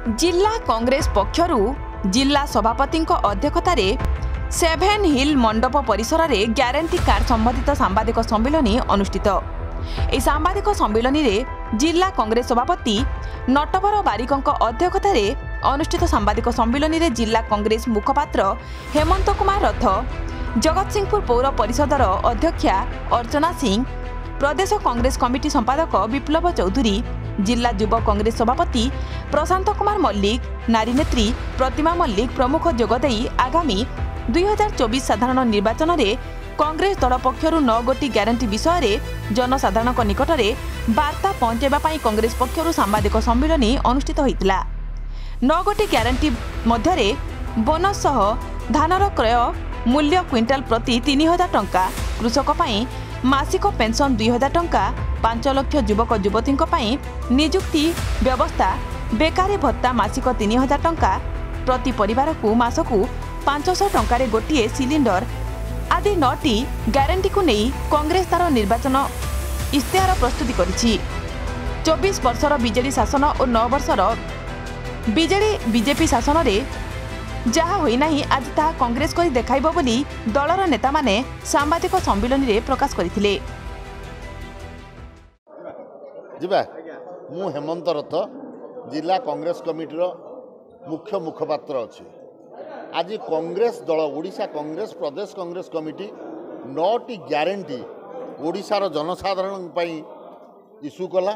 जिला कांग्रेस पक्षरु जिला सभापति अध्यक्षतार सेभेन हिल मंडप परिसर में ग्यारंटी कार्ड संबंधित सांबादिक सम्मेलन अनुष्ठित। यह सांबादिक सम्मेलन में जिला कांग्रेस सभापति नटवर बारिकों अध्यक्षतार अनुष्ठित सांबादिक सम्मेलन में जिला कांग्रेस मुखपात्र हेमंत कुमार रथ, जगतसिंहपुर पौर परिषदर अध्यक्षा अर्चना सिंह, प्रदेश कांग्रेस कमिटी संपादक विप्लव चौधरी, जिला युव कांग्रेस सभापति प्रशांत कुमार मल्लिक, नारी नेत्री प्रतिमा मल्लिक प्रमुख जोगदे आगामी 2024 साधारण निर्वाचन में कांग्रेस दल पक्षरु 9 गोटी ग्यारंटी विषय में जनसाधारण निकट में वार्ता पहुंचाइबा कांग्रेस पक्षरु सांबादिक सम्मेलन अनुष्ठित होइतिला। 9 गोटी ग्यारंटी मध्य बोनस सह धानर क्रय मूल्य क्विंटाल प्रति 3000 टंका, कृषक पई मासिक पेंशन 2000 टंका, 5 लाख युवक युवती निजुक्ति व्यवस्था, बेकारी भत्ता मासिक 3000 टंका प्रति परिवार को मासकू 500 टंका गोटे सिलिंडर आदि 9टी ग्यारंटी को नहीं कांग्रेस तार निर्वाचन इस्तेहार प्रस्तुति करिछि। 24 वर्षर बीजेडी शासन और 9 वर्षर बीजेपी शासन रे जहा होई नाही आज ता कांग्रेस करी देखाइबो बोली दलर नेता माने सांबादिक सम्मेलन रे प्रकाश करथिले। जिबा मु हेमंत रथ जिला कांग्रेस कमिटीर मुख्य मुखपात्र अछि। आज कांग्रेस दल ओडिशा कांग्रेस प्रदेश कांग्रेस कमिटी 9टी ग्यारंटी ओडिशार जनसाधारण पई इश्यू कला।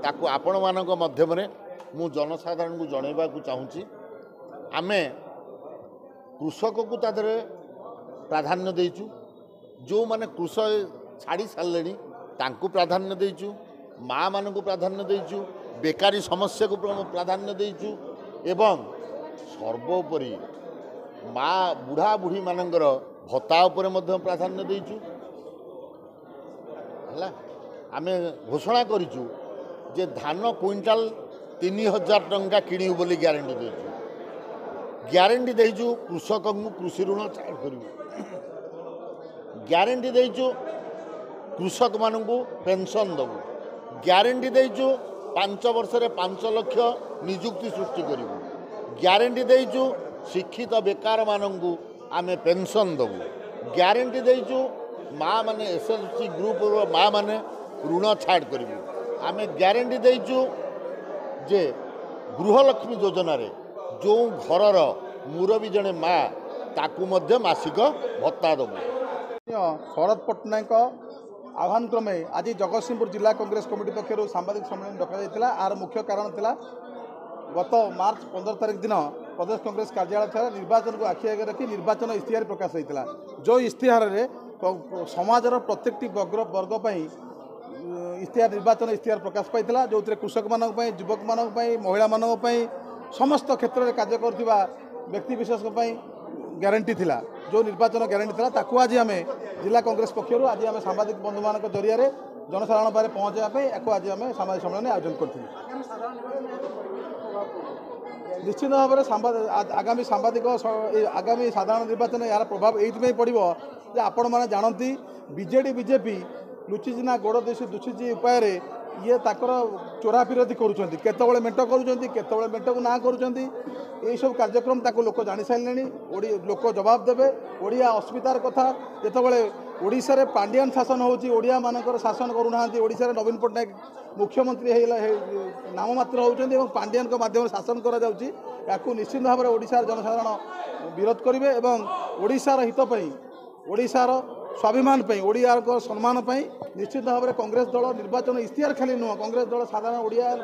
ताकू आपण मानक माध्यम रे मु जनसाधारण को जणाइबा को चाहूची। आमे कृषक को तादरे प्राधान्य देइचु, जो माने कृषक छाड़ी सारे तांकू प्राधान्य देइचु, माँ मान को प्राधान्य देइचु, बेकारी समस्या को प्राधान्य देइचु एवं सर्वोपरि माँ बुढ़ा बुढ़ी मानकर भत्ता उपरे मध्य प्राधान्य देइचु। हला आमे घोषणा करिचु जे धान क्विंटाल 3000 टंका किणु बोली ग्यारंटी देइचु। ग्यारंटी देइचु कृषक को कृषि ऋण छाड़ करू, ग्यारंटी देइचु कृषक मान को पेंशन दबु, ग्यारंटी देइचु 5 वर्ष रे 5 लाख निजुक्ति सृष्टि करू, ग्यारंटी देइचु शिक्षित बेकार मानू आमे पेंशन दबु, ग्यारंटी देइचु माँ माने एसएलसी ग्रुप माँ माने ऋण छाड़ करू, आमे ग्यारंटी देइचु जे गृहलक्ष्मी योजना रे जो घरर मुरबी जने माँ ताकू मध्य मासिक भत्ता दबु। शरद पट्टनायक आह्वान क्रमे आज जगतसिंहपुर जिला कांग्रेस कमिटी पक्षर सांबादिक सम्मेलन डका आर मुख्य कारण थिला गत मार्च 15 तारिख दिन प्रदेश कांग्रेस कार्यालय निर्वाचन को आखि आगे रखी निर्वाचन इश्तेहार प्रकाश होता। जो इश्तेहार समाजर प्रत्येक वर्ग इश्तेहार निर्वाचन इश्तेहार प्रकाश पाई जो कृषक मानक युवक मानक महिला मानक समस्त क्षेत्र में कार्य करथिबा व्यक्ति विशेष ग्यारंटी थिला, जो निर्वाचन ग्यारंटी थिला ताकू आज आम जिला कांग्रेस पक्षर आज आम सांबादिक बंधु मान जरिया जनसाधारण पाखे पहुँचापी आज आम सामाजिक सम्मेलन आयोजन करूँ। निश्चित भाव में आगामी सांबादिक आगामी साधारण निर्वाचन यार प्रभाव ये पड़ो जे आपण मैंने जानती बीजेडी बीजेपी लुचिजिना गोड़ दुचिजी उपाय ये ताकर चोरा फिरती करुँच मेट करुँच मेट को ना करुँच सब कार्यक्रम ताको लोक जानी सारे लोक जवाब देवे। ओडिया अस्मितार कथा जितेबाला ओडिशा रे पांडियान शासन होची, ओडिया मानकर शासन करूना, ओडिशा रे नवीन पट्टनायक मुख्यमंत्री नाम मात्र होउचंदी एवं पांडियान को माध्यम शासन करा जाउची। याकू निश्चित भाव में ओडिशार जनसाधारण विरोध करेंगे एवं ओडिशार हित पई ओडिशार स्वाभिमान पई ओडिया को सम्मान पई निश्चित भाव में कांग्रेस दल निर्वाचन इश्तेहार खाली नुह कांग्रेस दल साधारण ओडिया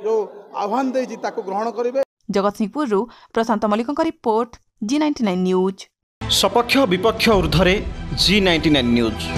जो आह्वान देइछि ताको ग्रहण करेंगे। जगतसिंहपुर प्रशांत मल्लिक रिपोर्ट G99 न्यूज। सपक्ष विपक्ष ऊर्ध्वे G99 न्यूज।